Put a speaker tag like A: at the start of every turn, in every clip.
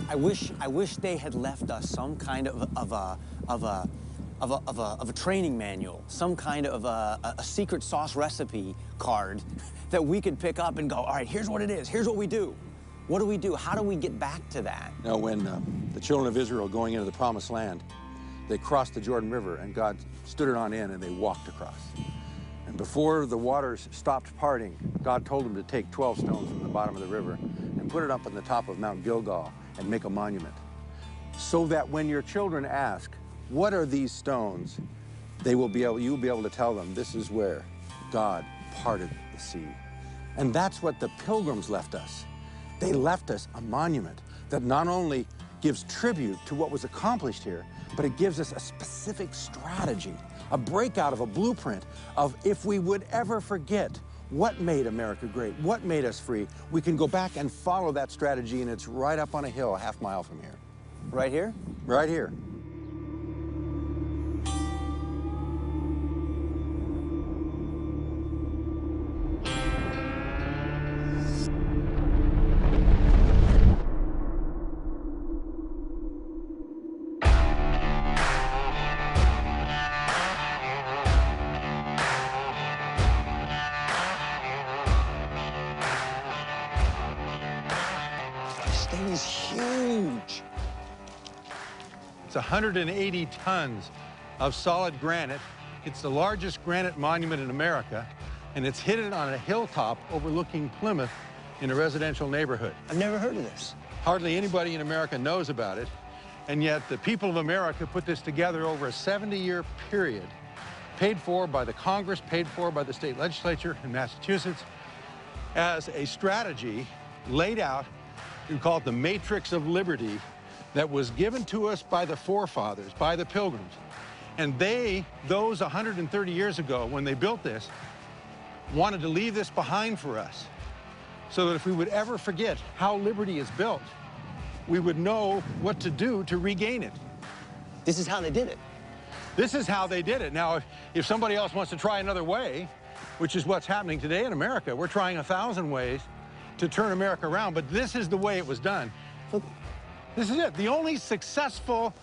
A: I wish they had left us some kind of a training manual, some kind of a secret sauce recipe card that we could pick up and go, all right, here's what it is, here's what we do. What do we do? How do we get back to that?
B: Now, when the children of Israel going into the Promised Land, they crossed the Jordan River, and God stood it on end, and they walked across. And before the waters stopped parting, God told them to take 12 stones from the bottom of the river and put it up on the top of Mount Gilgal and make a monument, so that when your children ask, what are these stones, you'll be able to tell them, this is where God parted the sea. And that's what the Pilgrims left us. They left us a monument that not only gives tribute to what was accomplished here, but it gives us a specific strategy, a breakout of a blueprint of if we would ever forget what made America great, what made us free, we can go back and follow that strategy, and it's right up on a hill a half mile from here.
A: Right here?
B: Right here.
A: Is huge.
C: It's 180 tons of solid granite. It's the largest granite monument in America, and it's hidden on a hilltop overlooking Plymouth in a residential neighborhood.
A: I've never heard of this.
C: Hardly anybody in America knows about it, and yet the people of America put this together over a 70-year period, paid for by the Congress, paid for by the state legislature in Massachusetts, as a strategy laid out. We call it the Matrix of Liberty, that was given to us by the Forefathers, by the Pilgrims. And those 130 years ago, when they built this, wanted to leave this behind for us, so that if we would ever forget how liberty is built, we would know what to do to regain it.
A: This is how they did it.
C: This is how they did it. Now, if somebody else wants to try another way, which is what's happening today in America, we're trying 1,000 ways to turn America around, but this is the way it was done. This is it. The only successful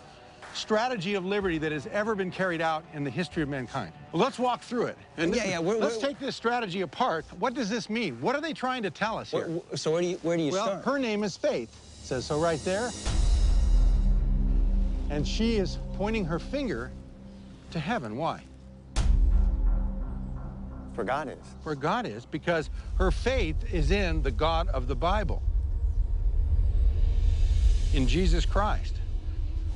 C: strategy of liberty that has ever been carried out in the history of mankind. Well, let's walk through it. And let's take this strategy apart. What does this mean? What are they trying to tell us here?
A: So where do you start?
C: Her name is Faith. It says so right there. And she is pointing her finger to heaven. Why?
A: Where God is.
C: Where God is, because her faith is in the God of the Bible, in Jesus Christ.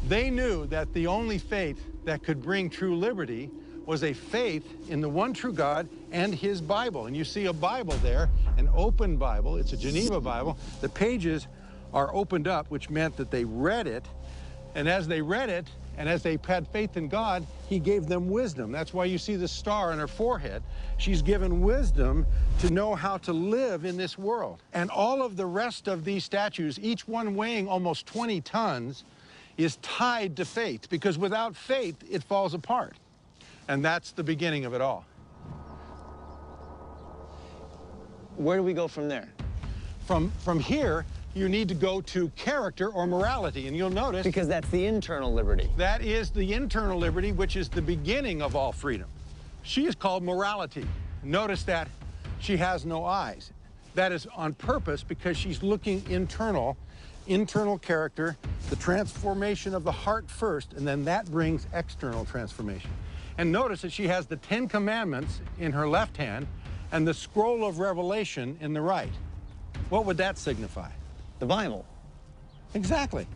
C: They knew that the only faith that could bring true liberty was a faith in the one true God and his Bible. And you see a Bible there, an open Bible. It's a Geneva Bible. The pages are opened up, which meant that they read it. And as they read it, and as they had faith in God, he gave them wisdom. That's why you see the star on her forehead. She's given wisdom to know how to live in this world. And all of the rest of these statues, each one weighing almost 20 tons, is tied to faith, because without faith, it falls apart. And that's the beginning of it all.
A: Where do we go from there?
C: From here, you need to go to character or morality, and you'll notice...
A: Because that's the internal liberty.
C: That is the internal liberty, which is the beginning of all freedom. She is called morality. Notice that she has no eyes. That is on purpose, because she's looking internal character, the transformation of the heart first, and then that brings external transformation. And notice that she has the 10 Commandments in her left hand and the scroll of Revelation in the right. What would that signify?
A: The Bible.
C: Exactly.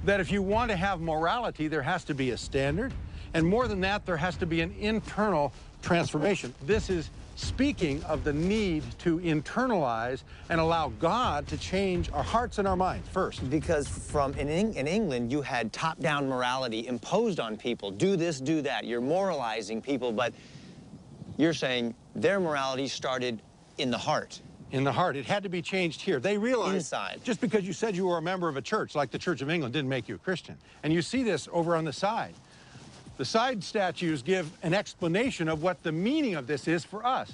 C: That if you want to have morality, there has to be a standard, and more than that, there has to be an internal transformation. This is speaking of the need to internalize and allow God to change our hearts and our minds first.
A: Because in England, you had top-down morality imposed on people. Do this, do that. You're moralizing people, but you're saying their morality started in the heart.
C: In the heart. It had to be changed here. They realized
A: inside.
C: Just because you said you were a member of a church, like the Church of England, didn't make you a Christian. And you see this over on the side. The side statues give an explanation of what the meaning of this is for us.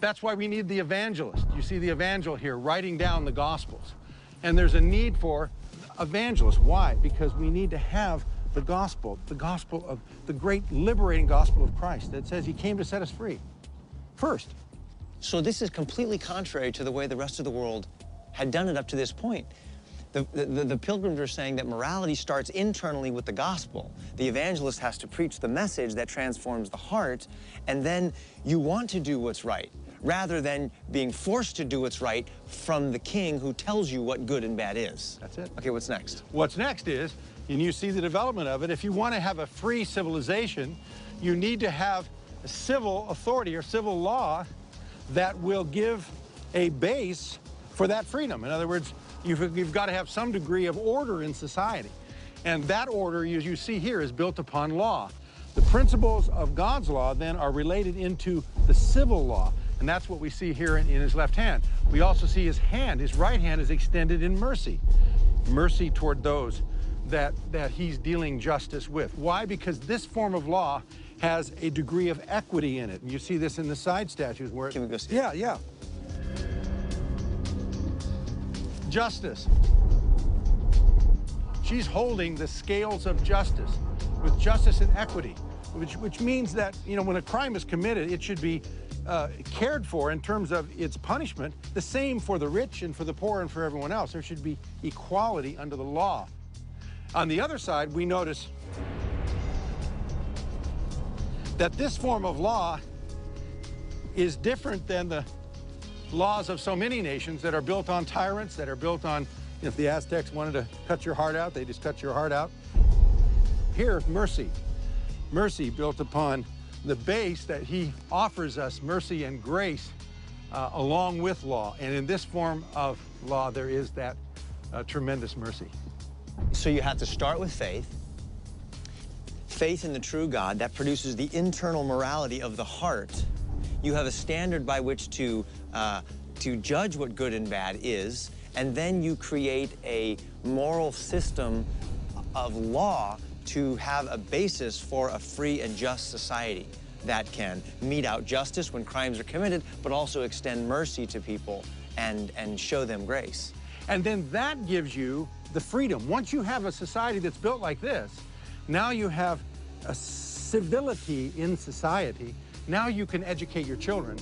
C: That's why we need the evangelist. You see the evangel here writing down the Gospels. And there's a need for evangelists. Why? Because we need to have the gospel of the great liberating gospel of Christ that says he came to set us free first.
A: So this is completely contrary to the way the rest of the world had done it up to this point. The Pilgrims are saying that morality starts internally with the gospel. The evangelist has to preach the message that transforms the heart, and then you want to do what's right, rather than being forced to do what's right from the king who tells you what good and bad is.
C: That's it.
A: Okay, what's next?
C: What's next is, and you see the development of it, if you want to have a free civilization, you need to have a civil authority or civil law that will give a base for that freedom. In other words, you've got to have some degree of order in society. And that order, as you see here, is built upon law. The principles of God's law then are related into the civil law. And that's what we see here in his left hand. We also see his hand, his right hand is extended in mercy. Mercy toward those that he's dealing justice with. Why? Because this form of law has a degree of equity in it. And you see this in the side statues where...
A: Can we go see?
C: Yeah. Justice. She's holding the scales of justice with justice and equity, which means that, you know, when a crime is committed, it should be cared for in terms of its punishment, the same for the rich and for the poor and for everyone else. There should be equality under the law. On the other side, we notice that this form of law is different than the laws of so many nations that are built on tyrants, that are built on, if the Aztecs wanted to cut your heart out, they just cut your heart out. Here, mercy. Mercy built upon the base that he offers us, mercy and grace, along with law. And in this form of law, there is that tremendous mercy.
A: So you have to start with faith. Faith in the true God, that produces the internal morality of the heart. You have a standard by which to judge what good and bad is, and then you create a moral system of law to have a basis for a free and just society that can mete out justice when crimes are committed, but also extend mercy to people and show them grace.
C: And then that gives you the freedom. Once you have a society that's built like this, now you have a civility in society. Now you can educate your children.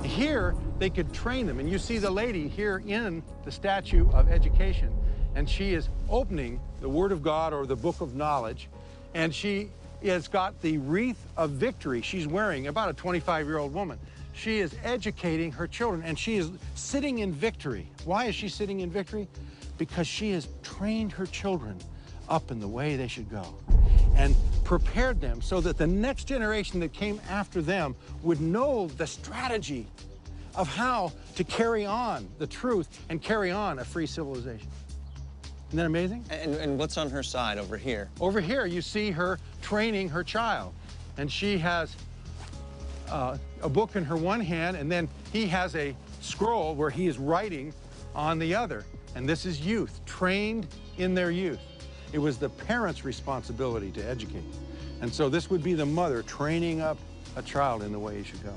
C: Here, they could train them. And you see the lady here in the statue of education, and she is opening the Word of God or the Book of Knowledge, and she has got the wreath of victory she's wearing, about a 25-year-old woman. She is educating her children, and she is sitting in victory. Why is she sitting in victory? Because she has trained her children up in the way they should go and prepared them so that the next generation that came after them would know the strategy of how to carry on the truth and carry on a free civilization. Isn't that amazing?
A: And what's on her side over here?
C: Over here, you see her training her child. And she has a book in her one hand, and then he has a scroll where he is writing on the other. And this is youth, trained in their youth. It was the parents' responsibility to educate. And so this would be the mother training up a child in the way he should go.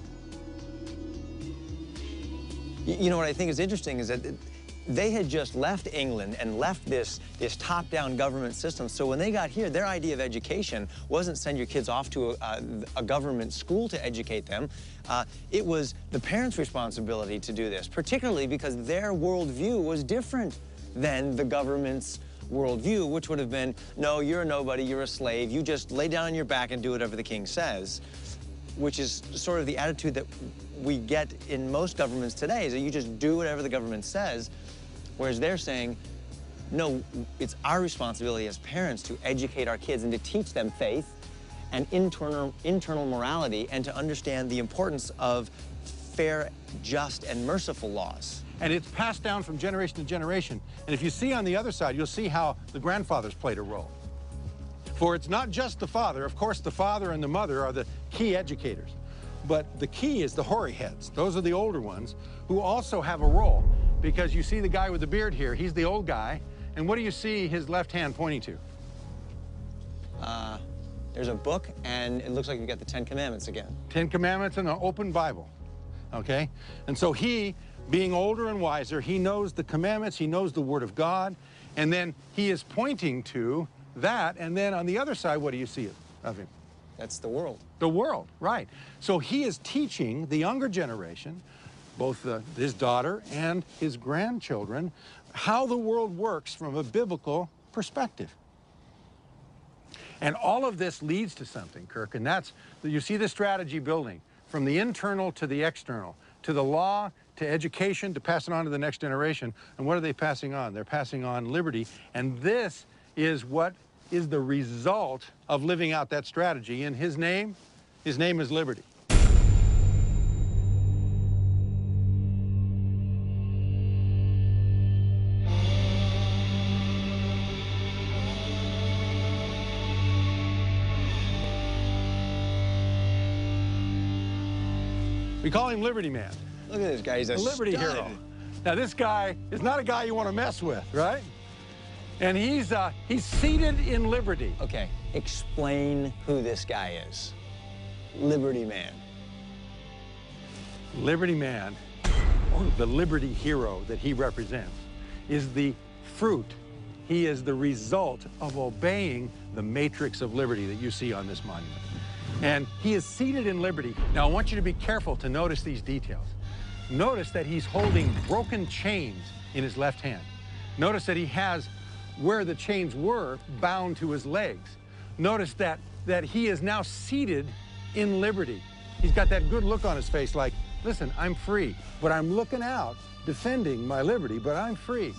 A: You know what I think is interesting is that they had just left England and left this top-down government system. So when they got here, their idea of education wasn't send your kids off to a government school to educate them. It was the parents' responsibility to do this, particularly because their worldview was different than the government's worldview, which would have been, no, you're a nobody, you're a slave, you just lay down on your back and do whatever the king says, which is sort of the attitude that we get in most governments today, is that you just do whatever the government says. Whereas they're saying, no, it's our responsibility as parents to educate our kids and to teach them faith and internal morality and to understand the importance of fair, just, and merciful laws.
C: And it's passed down from generation to generation. And if you see on the other side, you'll see how the grandfathers played a role. For it's not just the father. Of course, the father and the mother are the key educators. But the key is the hoary heads. Those are the older ones who also have a role. Because you see the guy with the beard here, he's the old guy. And what do you see his left hand pointing to?
A: There's a book, and it looks like you've got the 10 Commandments again.
C: 10 Commandments and an open Bible, okay? And so he, being older and wiser, he knows the commandments, he knows the Word of God, and then he is pointing to that, and then on the other side, what do you see of him?
A: That's the world.
C: The world, right. So he is teaching the younger generation, both his daughter and his grandchildren, how the world works from a biblical perspective. And all of this leads to something, Kirk, and that's, you see the strategy building from the internal to the external, to the law, to education, to pass it on to the next generation. And what are they passing on? They're passing on liberty. And this is what is the result of living out that strategy. In his name is liberty. We call him Liberty Man.
A: Look at this guy, he's a
C: Liberty
A: stud.
C: hero. Now this guy is not a guy you want to mess with, right? And he's seated in liberty.
A: Okay, explain who this guy is. Liberty Man.
C: Liberty Man, or the liberty hero that he represents, is the fruit. He is the result of obeying the matrix of liberty that you see on this monument. And he is seated in liberty. Now, I want you to be careful to notice these details. Notice that he's holding broken chains in his left hand. Notice that he has, where the chains were, bound to his legs. Notice that he is now seated in liberty. He's got that good look on his face like, listen, I'm free, but I'm looking out, defending my liberty, but I'm free.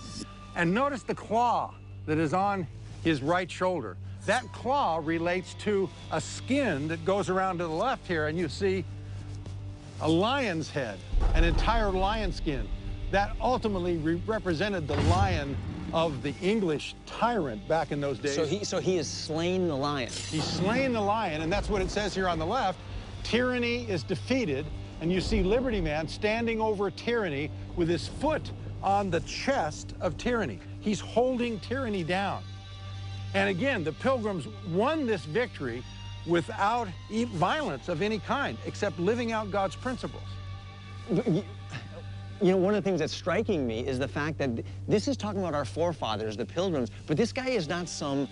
C: And notice the claw that is on his right shoulder. That claw relates to a skin that goes around to the left here, and you see a lion's head, an entire lion skin. That ultimately represented the lion of the English tyrant back in those days.
A: So he has slain the lion.
C: He's slain the lion, and that's what it says here on the left. Tyranny is defeated, and you see Liberty Man standing over tyranny with his foot on the chest of tyranny. He's holding tyranny down. And again, the Pilgrims won this victory without violence of any kind, except living out God's principles.
A: You know, one of the things that's striking me is the fact that this is talking about our forefathers, the Pilgrims, but this guy is not some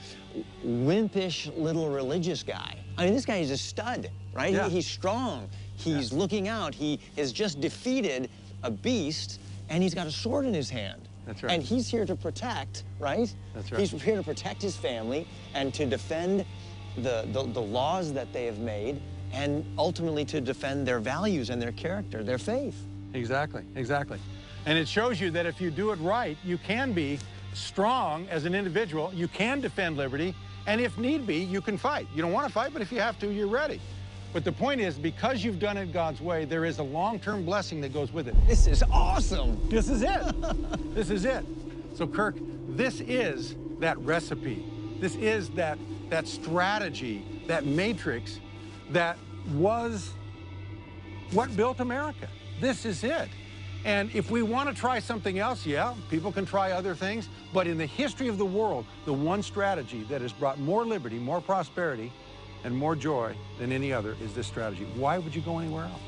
A: wimpish little religious guy. I mean, this guy is a stud, right?
C: Yeah.
A: He's strong. He's looking out. He has just defeated a beast, and he's got a sword in his hand.
C: That's right.
A: And he's here to protect, right?
C: That's right.
A: He's here to protect his family and to defend the laws that they have made, and ultimately to defend their values and their character, their faith.
C: Exactly, exactly. And it shows you that if you do it right, you can be strong as an individual, you can defend liberty, and if need be, you can fight. You don't want to fight, but if you have to, you're ready. But the point is, because you've done it God's way, there is a long-term blessing that goes with it.
A: This is awesome.
C: This is it. This is it. So, Kirk, this is that recipe. This is that strategy, that matrix that was what built America. This is it. And if we want to try something else, yeah, people can try other things. But in the history of the world, the one strategy that has brought more liberty, more prosperity, and more joy than any other is this strategy. Why would you go anywhere else?